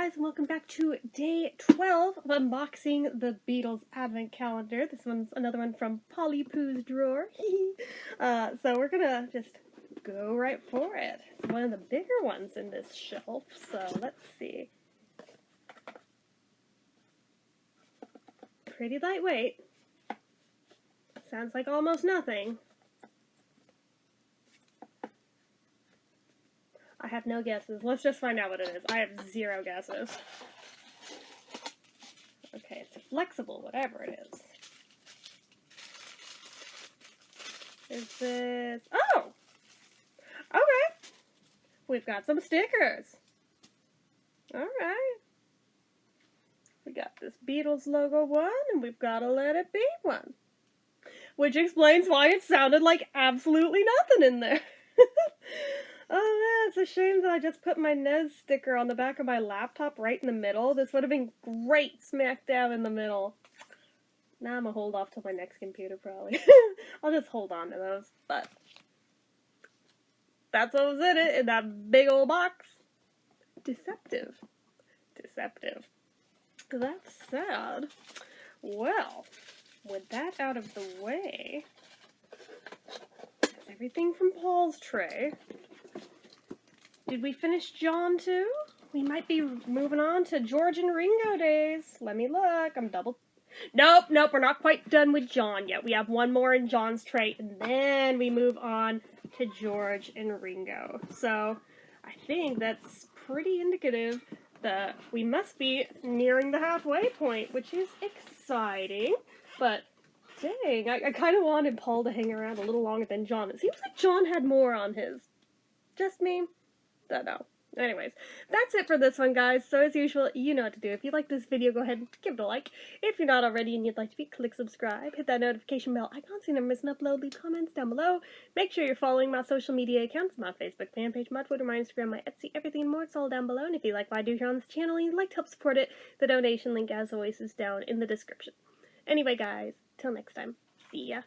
guys, and welcome back to day 12 of unboxing the Beatles advent calendar. This one's another one from Polly Pooh's drawer. So we're gonna just go right for it. It's one of the bigger ones in this shelf, so let's see. Pretty lightweight. Sounds like almost nothing. I have no guesses. Let's just find out what it is. I have zero guesses. Okay, it's flexible, whatever it is. Is this... Oh! Okay! We've got some stickers. Alright. We got this Beatles logo one, and we've got a Let It Be one. Which explains why it sounded like absolutely nothing in there. Oh man, it's a shame that I just put my Nez sticker on the back of my laptop right in the middle. This would have been great smack dab in the middle. Now I'm gonna hold off till my next computer probably. I'll just hold on to those, but that's what was in it, in that big old box. Deceptive. Deceptive. That's sad. Well, with that out of the way, that's everything from Paul's tray. Did we finish John too? We might be moving on to George and Ringo days. Let me look. Nope, we're not quite done with John yet. We have one more in John's tray, and then we move on to George and Ringo. So, I think that's pretty indicative that we must be nearing the halfway point, which is exciting. But, dang, I kind of wanted Paul to hang around a little longer than John. It seems like John had more on his. Just me? Don't know. Anyways, that's it for this one, guys. So as usual, you know what to do. If you like this video, go ahead and give it a like. If you're not already and you'd like to be, click subscribe. Hit that notification bell icon so you never miss an upload. Leave comments down below. Make sure you're following my social media accounts, my Facebook fan page, my Twitter, my Instagram, my Etsy, everything and more. It's all down below. And if you like what I do here on this channel and you'd like to help support it, the donation link, as always, is down in the description. Anyway, guys, till next time. See ya.